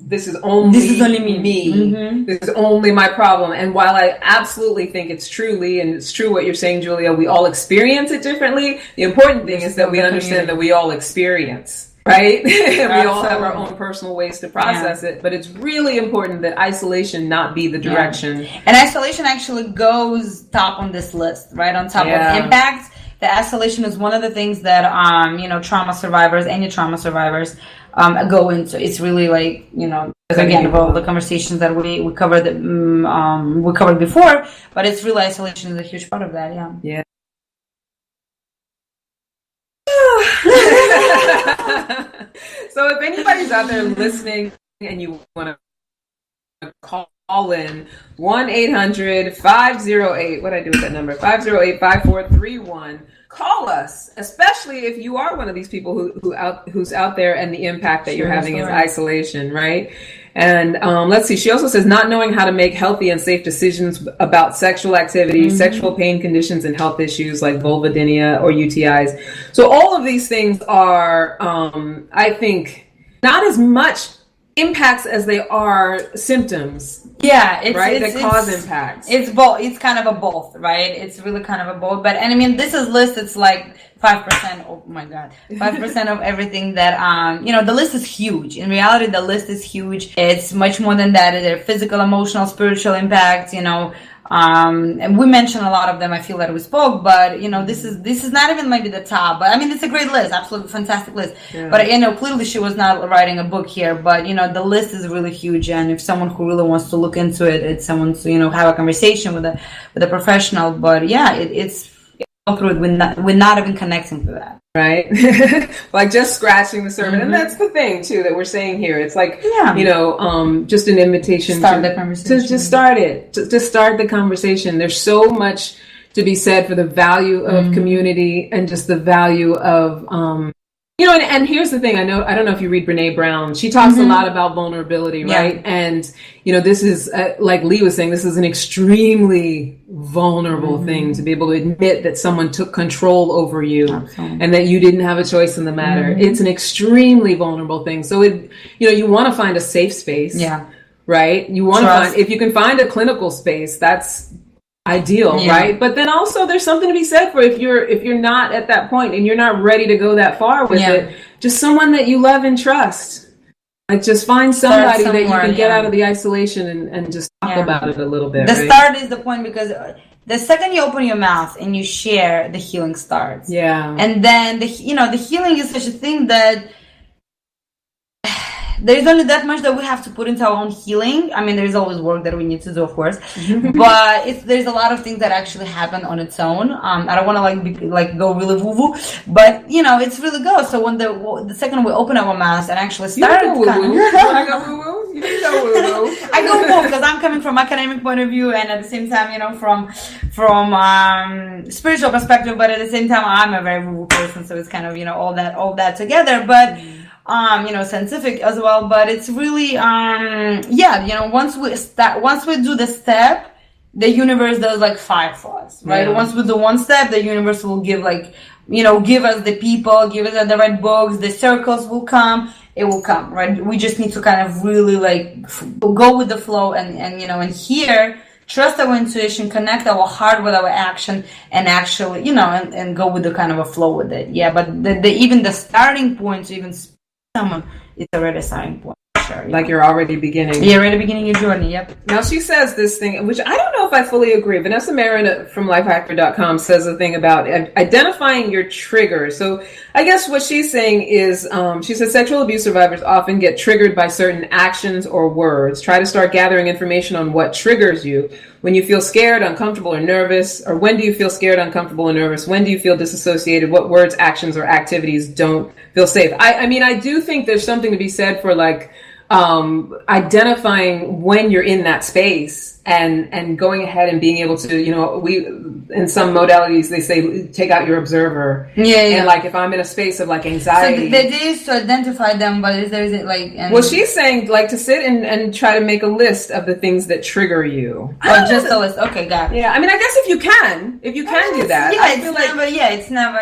Speaker 2: this is only me. Mm-hmm. This is only my problem. And while I absolutely think it's truly, and it's true what you're saying, Julia, we all experience it differently. The important thing is that we understand that we all experience. Right? We all have our own personal ways to process it, but it's really important that isolation not be the direction.
Speaker 3: And isolation actually goes top on this list, right? On top of impacts. The isolation is one of the things that, trauma survivors, any trauma survivors, go into. It's really like, again, of all the conversations that we covered, we covered before, but it's really isolation is a huge part of that. Yeah.
Speaker 2: Yeah. So if anybody's out there listening and you want to call in 1-800-508, what I do with that number, 508-5431, call us, especially if you are one of these people who's out there and the impact that you're having is isolation, right? And let's see, she also says not knowing how to make healthy and safe decisions about sexual activity, sexual pain conditions, and health issues like vulvodynia or UTIs. So all of these things are, I think, not as much impacts as they are symptoms.
Speaker 3: Yeah,
Speaker 2: that cause impacts.
Speaker 3: It's both. It's kind of a both, right? It's really kind of a both. But and I mean, this is list. It's like 5%. Oh my God, 5% of everything that the list is huge. In reality, the list is huge. It's much more than that. There are physical, emotional, spiritual impacts. And we mentioned a lot of them. I feel that we spoke, but this is not even maybe the top. But I mean, it's a great list, absolutely fantastic list. Yeah. But clearly she was not writing a book here. But the list is really huge, and if someone who really wants to look into it, it's someone to have a conversation with a professional. But yeah, it's go through it. We're not even connecting to that.
Speaker 2: Right? Like just scratching the surface. And that's the thing too that we're saying here. It's like, just an invitation to just start it, to start the conversation. There's so much to be said for the value of community and just the value of, and here's the thing. I don't know if you read Brene Brown. She talks a lot about vulnerability, right? Yeah. And, this is, like Lee was saying, this is an extremely vulnerable thing to be able to admit that someone took control over you and that you didn't have a choice in the matter. It's an extremely vulnerable thing. So you want to find a safe space. Yeah. Right? You want to find, if you can find a clinical space, that's ideal, right? But then also there's something to be said for if you're not at that point and you're not ready to go that far with it, just someone that you love and trust. Like just find somebody that you can get out of the isolation and just talk about it a little bit.
Speaker 3: The start is the point, because the second you open your mouth and you share, the healing starts. Yeah. And then the healing is such a thing that there's only that much that we have to put into our own healing. I mean, there's always work that we need to do, of course, but there's a lot of things that actually happen on its own. I don't want to go really woo-woo, but it's really goes. So when the second we open our mouths and actually start,
Speaker 2: I go woo-woo. You didn't go woo-woo.
Speaker 3: I go woo because I'm coming from academic point of view, and at the same time, from spiritual perspective, but at the same time, I'm a very woo-woo person, so it's kind of all that together, but. Scientific as well, but it's really, once we do the step, the universe does like 5 for us, right?
Speaker 2: Yeah.
Speaker 3: Once we do 1 step, the universe will give like, give us the people, give us the right books, the circles will come, it will come, right? We just need to kind of really like go with the flow and here, trust our intuition, connect our heart with our action, and actually, and go with the kind of a flow with it. Yeah, but even the starting point to even someone, it's already a starting point. Sure,
Speaker 2: like you're already beginning.
Speaker 3: You're already beginning your journey, yep.
Speaker 2: Now she says this thing, which I don't know if I fully agree. Vanessa Marin from lifehacker.com says a thing about identifying your triggers. So I guess what she's saying is, she says sexual abuse survivors often get triggered by certain actions or words. Try to start gathering information on what triggers you. When you feel scared, uncomfortable, or nervous, or when do you feel scared, uncomfortable, or nervous? When do you feel disassociated? What words, actions, or activities don't feel safe? I mean, I do think there's something to be said for like, identifying when you're in that space and going ahead and being able to, we, in some modalities, they say, take out your observer.
Speaker 3: Yeah.
Speaker 2: And like, if I'm in a space of like anxiety.
Speaker 3: So the idea is to identify them, but is there like...
Speaker 2: Well, she's saying like to sit and try to make a list of the things that trigger you.
Speaker 3: Oh, just a list. Okay, got it.
Speaker 2: Yeah. I mean, I guess if you can do that.
Speaker 3: Yeah,
Speaker 2: I feel
Speaker 3: it's never,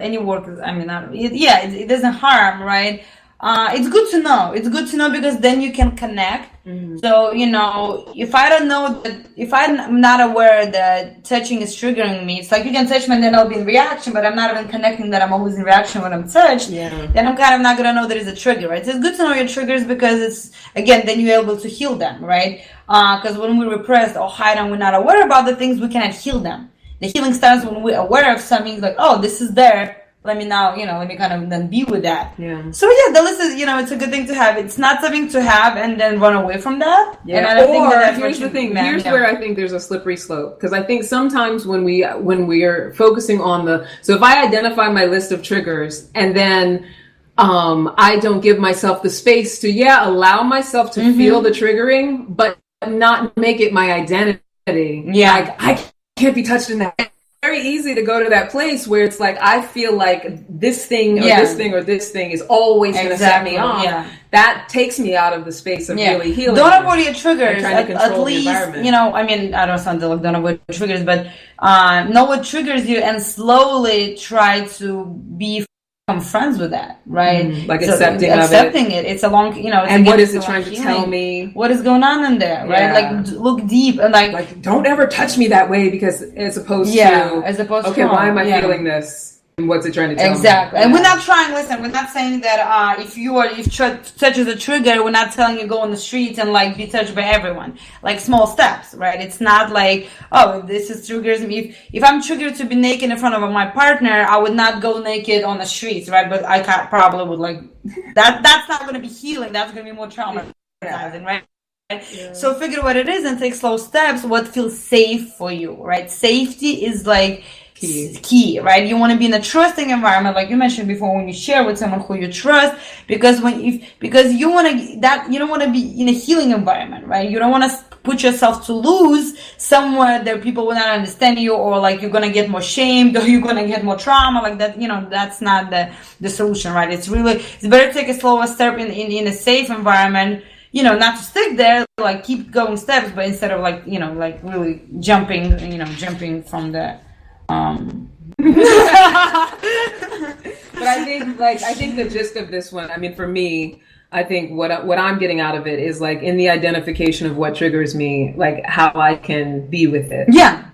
Speaker 3: any work, it doesn't harm, right? It's good to know. It's good to know because then you can connect. Mm-hmm. So, if I don't know that, if I'm not aware that touching is triggering me, it's like you can touch me and then I'll be in reaction, but I'm not even connecting that I'm always in reaction when I'm touched. Yeah. Then I'm kind of not going to know there is a trigger, right? So it's good to know your triggers because it's, again, then you're able to heal them, right? Because when we repress or hide and we're not aware about the things, we cannot heal them. The healing starts when we're aware of something. It's like, oh, this is there. Let me kind of then be with that.
Speaker 2: Yeah.
Speaker 3: So yeah, the list is, it's a good thing to have. It's not something to have and then run away from that.
Speaker 2: Yeah.
Speaker 3: And I don't think that's
Speaker 2: here's the thing. Here's where I think there's a slippery slope. Because I think sometimes when we are focusing on so if I identify my list of triggers and then I don't give myself the space to allow myself to feel the triggering, but not make it my identity. Yeah. Like, I can't be touched in that. Very easy to go to that place where it's like I feel like this thing or this thing or this thing is always going to set me off. Yeah. That takes me out of the space of really healing.
Speaker 3: Don't avoid your triggers.
Speaker 2: At
Speaker 3: least, I mean, I don't sound like don't avoid triggers, but know what triggers you and slowly try to become friends with that, right?
Speaker 2: Like so accepting
Speaker 3: it. It's a long,
Speaker 2: and what is it trying to tell me?
Speaker 3: What is going on in there, right? Like look deep and like
Speaker 2: don't ever touch me that way because as opposed to okay, why am I feeling this? And what's it trying to tell me?
Speaker 3: Exactly. And we're not we're not saying that if touch is a trigger, we're not telling you go on the streets and like be touched by everyone. Like small steps, right? It's not like, oh, this is triggers me. If I'm triggered to be naked in front of my partner, I would not go naked on the streets, right? But I probably would like that. That's not going to be healing. That's going to be more traumatizing, right? Yeah. So figure what it is and take slow steps. What feels safe for you, right? Safety is like key, right? You want to be in a trusting environment, like you mentioned before, when you share with someone who you trust, because you want to you don't want to be in a healing environment, right? You don't want to put yourself to lose somewhere that people will not understand you, or like you're gonna get more shamed, or you're gonna get more trauma, like that. That's not the solution, right? It's better to take a slower step in a safe environment. Not to stick there, like keep going steps, but instead of like really jumping from the.
Speaker 2: But I think the gist of this one, I mean, for me, I think what I'm getting out of it is like in the identification of what triggers me, like how I can be with it.
Speaker 3: Yeah.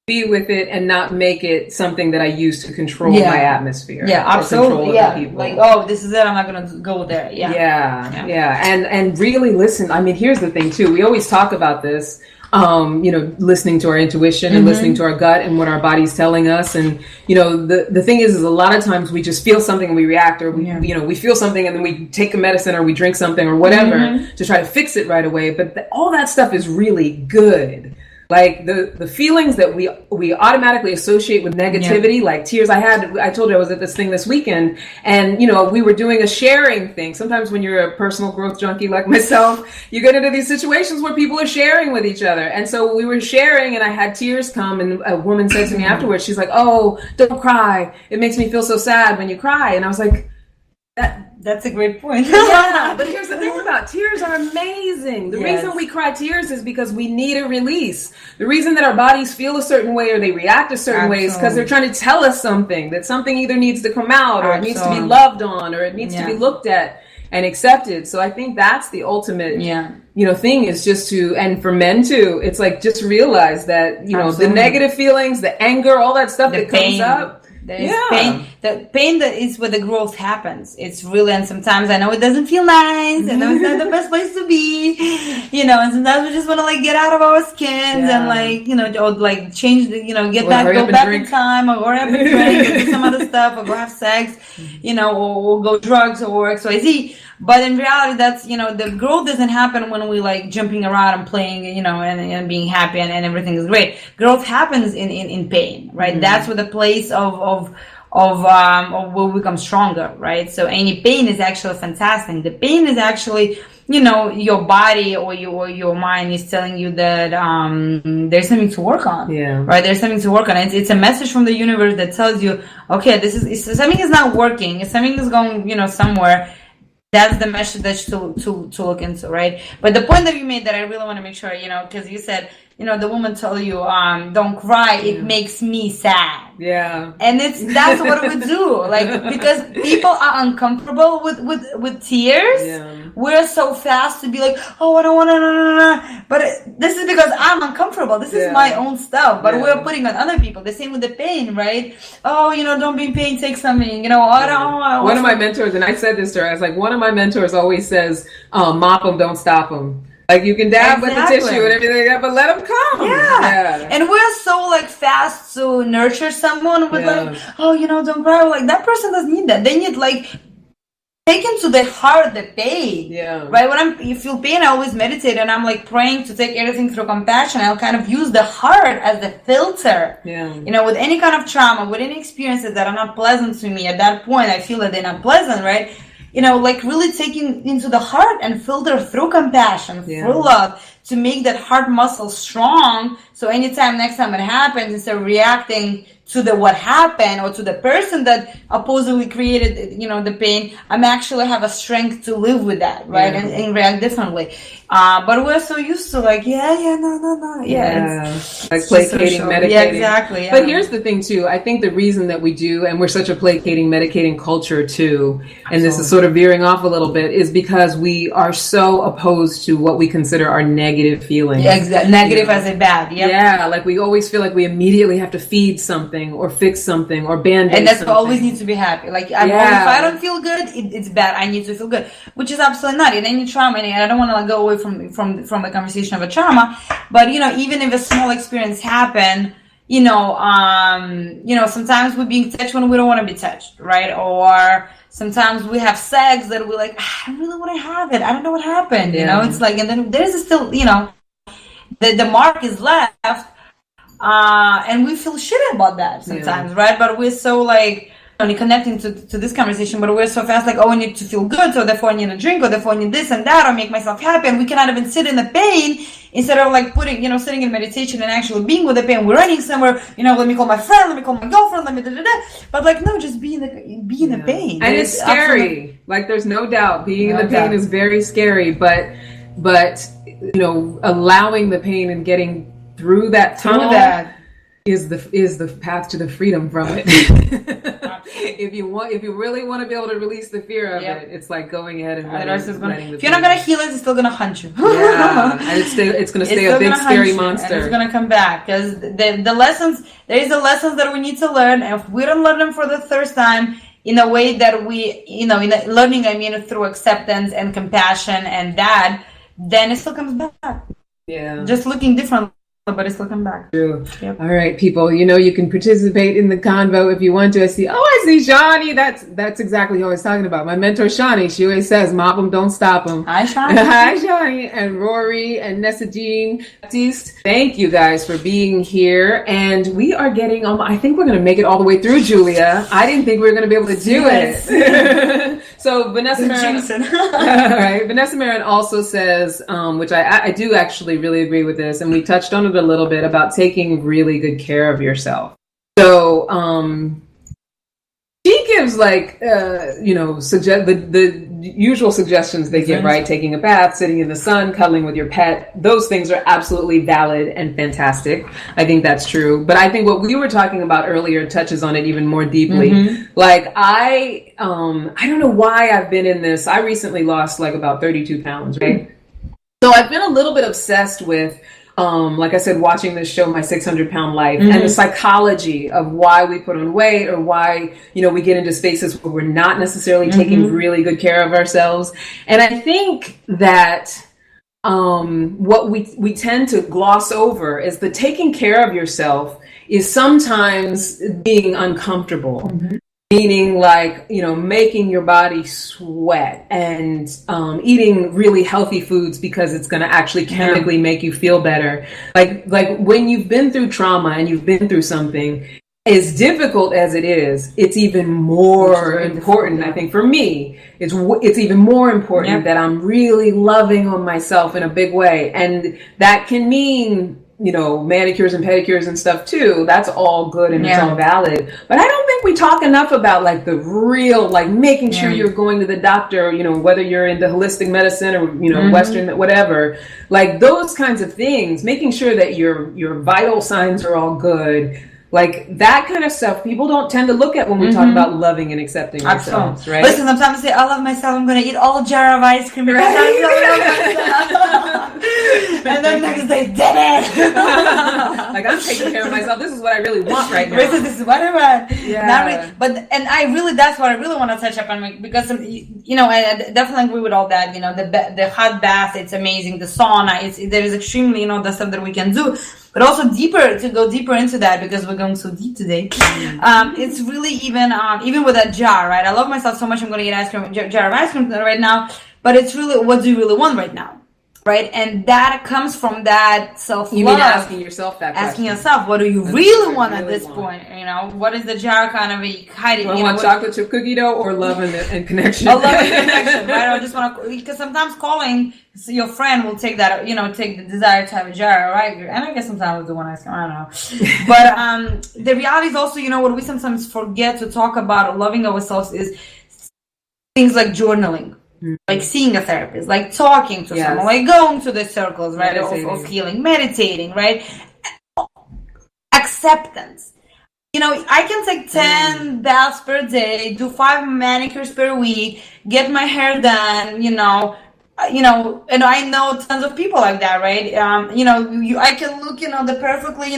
Speaker 2: Be with it and not make it something that I use to control my atmosphere.
Speaker 3: Yeah, absolutely.
Speaker 2: Yeah. People.
Speaker 3: Like, oh, this is it. I'm not going to go there.
Speaker 2: Yeah. And really listen. I mean, here's the thing too. We always talk about this. Listening to our intuition and listening to our gut and what our body's telling us. And, the thing is a lot of times we just feel something and we react, or we feel something and then we take a medicine or we drink something or whatever to try to fix it right away. But all that stuff is really good. Like the feelings that we automatically associate with negativity, like tears. I told you I was at this thing this weekend, and we were doing a sharing thing. Sometimes when you're a personal growth junkie like myself, you get into these situations where people are sharing with each other. And so we were sharing, and I had tears come, and a woman said to me afterwards, she's like, "Oh, don't cry. It makes me feel so sad when you cry." And I was like,
Speaker 3: That's a great point.
Speaker 2: Yeah, but here's the thing. about. Tears are amazing. The
Speaker 3: Yes.
Speaker 2: reason we cry tears is because we need a release. The reason that our bodies feel a certain way or they react a certain way is because they're trying to tell us something, that something either needs to come out or it needs to be loved on or it needs to be looked at and accepted. So I think that's the ultimate, thing is just to, and for men too, it's like just realize that, the negative feelings, the anger, all that stuff that comes up.
Speaker 3: There is pain. The pain that is where the growth happens. It's really, and sometimes I know it doesn't feel nice. I know it's not the best place to be, and sometimes we just want to like get out of our skins and or change the, get back, go back in time, or go have a drink, or do some other stuff, or go have sex, or go drugs or XYZ. But in reality, that's, the growth doesn't happen when we like jumping around and playing, and being happy and everything is great. Growth happens in pain, right? Mm-hmm. That's where the place of where we become stronger, right? So any pain is actually fantastic. The pain is actually, your body or your mind is telling you that there's something to work on, right? There's something to work on. It's a message from the universe that tells you, okay, something is not working. Something is going, somewhere. That's the message to look into, right? But the point that you made that I really want to make sure, because you said, the woman told you, don't cry, it makes me sad. Yeah. And that's what we do. Like, because people are uncomfortable with tears. Yeah. We're so fast to be like, oh, I don't want to, but this is because I'm uncomfortable. This is my own stuff, but we're putting on other people. The same with the pain, right? Oh, don't be in pain, take something,
Speaker 2: One of my mentors, and I said this to her, I was like, one of my mentors always says, mop them, don't stop them. Like you can dab with the tissue and everything like that, but let them come. Yeah. And
Speaker 3: we're so like fast to nurture someone with like, oh, don't cry. Like that person doesn't need that. They need like taken to the heart the pain. Yeah. Right. When you feel pain, I always meditate and I'm like praying to take everything through compassion. I'll kind of use the heart as the filter. Yeah. With any kind of trauma, with any experiences that are not pleasant to me at that point, I feel that they're not pleasant, right? Like really taking into the heart and filter through compassion, through love, to make that heart muscle strong. So anytime next time it happens, instead of reacting to what happened or to the person that oppositely created, the pain, I'm actually have a strength to live with that, right? And react differently. But we're so used to like, no.
Speaker 2: Like placating, meditating.
Speaker 3: Yeah, exactly. Yeah.
Speaker 2: But here's the thing too. I think the reason that we do, and we're such a placating, medicating culture too, and this is sort of veering off a little bit, is because we are so opposed to what we consider our negative feelings. Yeah,
Speaker 3: exactly. Negative as a bad. Yep.
Speaker 2: Yeah, like we always feel like we immediately have to feed something or fix something or band-aid
Speaker 3: and that's
Speaker 2: something.
Speaker 3: Always needs to be happy. Like if I don't feel good, it's bad. I need to feel good, which is absolutely not in any trauma. And I don't want to like go away from the conversation of a trauma, but even if a small experience happen, sometimes we're being touched when we don't want to be touched, right? Or sometimes we have sex that we're like, I don't really want to have it. I don't know what happened. It's like, and then there's still, the mark is left. And we feel shit about that sometimes, right? But we're so like only connecting to this conversation, but we're so fast like, oh, I need to feel good, so therefore I need a drink, or therefore I need this and that, or make myself happy, and we cannot even sit in the pain instead of like putting, sitting in meditation and actually being with the pain. We're running somewhere, let me call my friend, let me call my girlfriend, let me da-da-da. But like, no, just be in the pain.
Speaker 2: And it's scary. Like there's no doubt being in the pain is very scary, but allowing the pain and getting through that tunnel is the path to the freedom from it. If you really want to be able to release the fear of it, it's like going ahead and
Speaker 3: if you're not gonna heal it, it's still gonna hunt you.
Speaker 2: And it's gonna stay a big scary monster.
Speaker 3: And it's gonna come back because the lessons that we need to learn, and if we don't learn them for the first time in a way that we, in learning, I mean through acceptance and compassion and that, then it still comes back. Yeah, just looking different. But it's still come back.
Speaker 2: True. Yep. All right, people. You can participate in the convo if you want to. I see Shani. That's exactly who I was talking about. My mentor Shani. She always says, "Mop them, don't stop them."
Speaker 3: Hi, Shani.
Speaker 2: Hi, Shani, and Rory and Nessa Jean Baptiste. Thank you guys for being here. And we are getting. I think we're going to make it all the way through, Julia. I didn't think we were going to be able to do it. So Vanessa Marin. All right. Vanessa Marin also says, which I do actually really agree with this, and we touched on it a little bit about taking really good care of yourself. So she gives like suggest the usual suggestions they give, right? Taking a bath, sitting in the sun, cuddling with your pet. Those things are absolutely valid and fantastic. I think that's true. But I think what we were talking about earlier touches on it even more deeply. Like I don't know why I've been in this. I recently lost like about 32 pounds, right? So I've been a little bit obsessed with, like I said, watching this show, My 600-Pound Life, and the psychology of why we put on weight, or why, we get into spaces where we're not necessarily taking really good care of ourselves. And I think that what we tend to gloss over is the taking care of yourself is sometimes being uncomfortable. Meaning like, making your body sweat and eating really healthy foods because it's going to actually chemically make you feel better. Like when you've been through trauma and you've been through something, as difficult as it is, it's even more important. I think for me, it's even more important that I'm really loving on myself in a big way. And that can mean manicures and pedicures and stuff too. That's all good and it's all valid. But I don't think we talk enough about like the real, like making sure you're going to the doctor, whether you're into holistic medicine or, Western, whatever, like those kinds of things, making sure that your vital signs are all good. Like that kind of stuff, people don't tend to look at when we talk about loving and accepting ourselves, right?
Speaker 3: Listen, sometimes I say, I love myself, I'm going to eat all jar of ice cream because I love myself. And then next day, did it!
Speaker 2: Like, I'm taking care of myself. This is what I really want right now.
Speaker 3: This is what I want. Yeah. That's what I really want to touch up on, because, I definitely agree with all that. The hot bath, it's amazing. The sauna, there is extremely, the stuff that we can do. But also to go deeper into that, because we're going so deep today. It's really even with that jar, right? I love myself so much, I'm going to get ice cream, jar of ice cream right now. But it's really, what do you really want right now? Right? And that comes from that self-love.
Speaker 2: You mean asking yourself that question.
Speaker 3: Asking yourself, what do you really want at this point? What is the jar kind of hiding?
Speaker 2: Do I want chocolate chip cookie dough or love and connection?
Speaker 3: Love and connection, right? I just want to, because sometimes calling your friend will take that, take the desire to have a jar, right? And I guess sometimes the one I don't know. But the reality is also, what we sometimes forget to talk about loving ourselves is things like journaling. Like seeing a therapist, like talking to someone, like going to the circles, right, of healing, meditating, right? Acceptance. I can take 10 baths per day, do 5 manicures per week, get my hair done, and I know tons of people like that, right? I can look, the perfectly,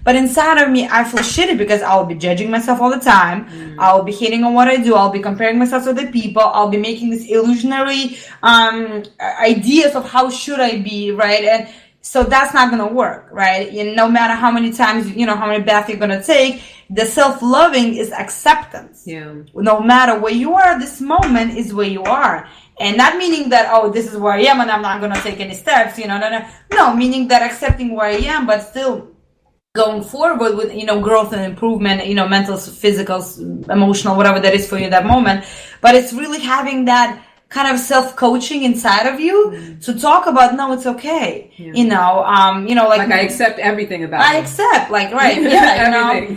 Speaker 3: but inside of me, I feel shitty because I'll be judging myself all the time. I'll be hating on what I do. I'll be comparing myself to other people. I'll be making these illusionary ideas of how should I be, right? And so that's not going to work, right? No matter how many times, how many baths you're going to take, the self-loving is acceptance. Yeah. No matter where you are, this moment is where you are. And not meaning that, this is where I am and I'm not going to take any steps, No, meaning that accepting where I am, but still going forward with, growth and improvement, mental, physical, emotional, whatever that is for you at that moment. But it's really having that kind of self-coaching inside of you to talk about, no, it's okay. Yeah. Like
Speaker 2: I accept everything about
Speaker 3: I accept, like, right. Yeah,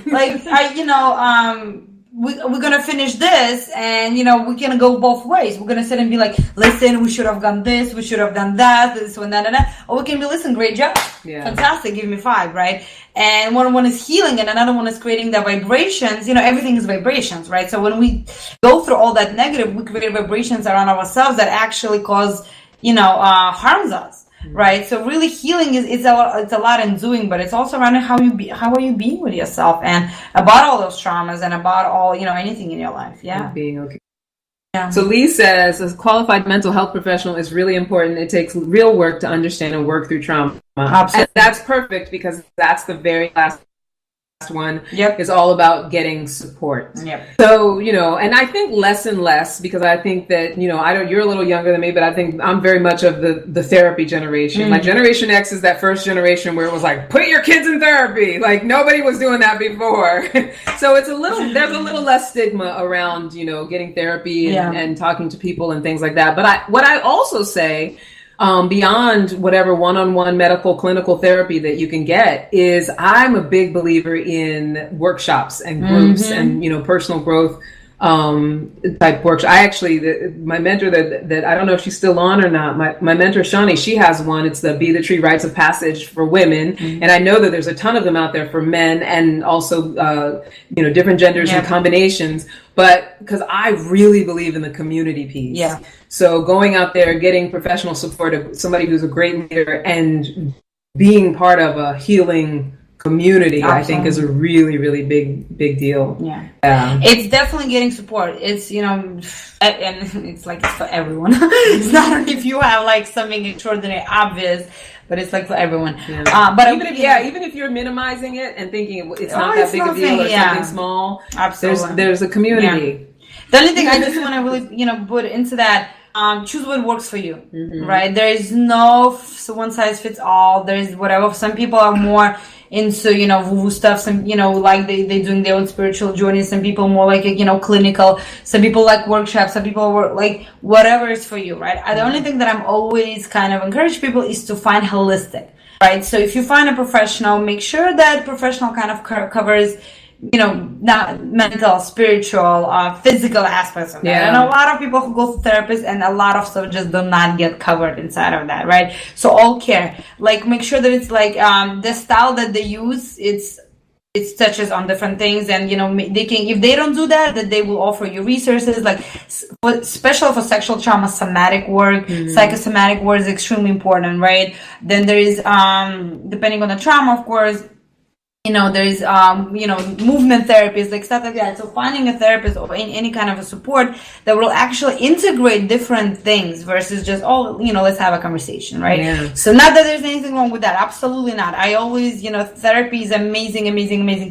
Speaker 3: we're gonna finish this, and we're gonna go both ways. We're gonna sit and be like, listen, we should have done this, we should have done that, this one, that. Or we can be, listen, great job, fantastic, give me 5, right? And one is healing, and another one is creating the vibrations. Everything is vibrations, right? So when we go through all that negative, we create vibrations around ourselves that actually cause, harms us. Right, so really healing it's a lot in doing, but it's also around how are you being with yourself, and about all those traumas, and about all anything in your life. Yeah,
Speaker 2: and being okay. Yeah. So Lee says, as a qualified mental health professional, is really important. It takes real work to understand and work through trauma.
Speaker 3: Absolutely.
Speaker 2: And that's perfect, because that's the very last one is all about getting support. So, and I think less and less, because I think that, you're a little younger than me, but I think I'm very much of the therapy generation. Like Generation X is that first generation where it was like, put your kids in therapy. Like nobody was doing that before. So there's a little less stigma around, getting therapy and talking to people and things like that. But what I also say, beyond whatever one-on-one medical clinical therapy that you can get, is I'm a big believer in workshops and groups and, personal growth type workshop. My mentor that I don't know if she's still on or not. My mentor Shawnee, she has one. It's the Be the Tree Rites of Passage for women, and I know that there's a ton of them out there for men and also different genders and combinations. But because I really believe in the community piece, so going out there, getting professional support of somebody who's a great leader, and being part of a healing community, I think, is a really, really big deal.
Speaker 3: It's definitely getting support. It's and it's like it's for everyone. It's not only if you have like something extraordinary obvious, but it's like for everyone. But
Speaker 2: even if you're minimizing it and thinking it's not that big a deal or something small,
Speaker 3: absolutely,
Speaker 2: there's a community.
Speaker 3: The only thing I just want to really put into that. Choose what works for you, right? There is no one size fits all. There is whatever. Some people are more into, woo-woo stuff. Some, like they doing their own spiritual journey. Some people more like, clinical. Some people like workshops. Some people work like whatever is for you, right? The only thing that I'm always kind of encourage people is to find holistic, right? So if you find a professional, make sure that professional kind of covers not mental, spiritual, physical aspects of that. And a lot of people who go to therapists and a lot of stuff just do not get covered inside of that, right? So all care. Like, make sure that it's like the style that they use, it touches on different things, and they can, if they don't do that, then they will offer you resources, like especially for sexual trauma, somatic work, psychosomatic work is extremely important, right? Then there is depending on the trauma, of course, there's movement therapies, like stuff like that. So finding a therapist or any kind of a support that will actually integrate different things versus just let's have a conversation, right? So not that there's anything wrong with that, absolutely not. I always therapy is amazing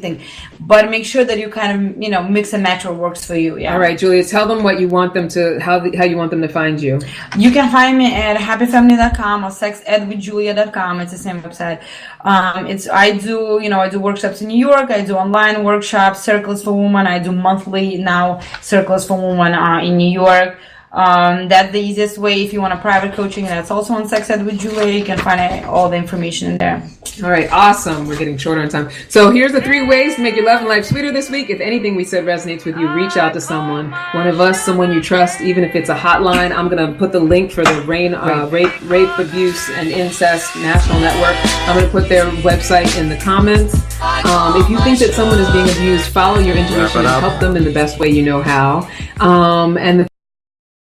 Speaker 3: thing, but make sure that you kind of mix and match what works for you.
Speaker 2: All right, Julia, tell them what you want them to how you want them to find you.
Speaker 3: You can find me at happyfamily.com or sexedwithjulia.com. It's the same website. I do workshops in New York. I do online workshops, Circles for Women. I do monthly now Circles for Women in New York. That's the easiest way. If you want a private coaching, that's also on Sex Ed with Julia. You can find all the information in there.
Speaker 2: All right, awesome. We're getting shorter on time. So here's the 3 ways to make your love and life sweeter this week. If anything we said resonates with you, reach out to someone, one of us, someone you trust, even if it's a hotline. I'm going to put the link for the Rape, Abuse, and Incest National Network. I'm going to put their website in the comments. If you think that someone is being abused, follow your intuition and help them in the best way you know how. And the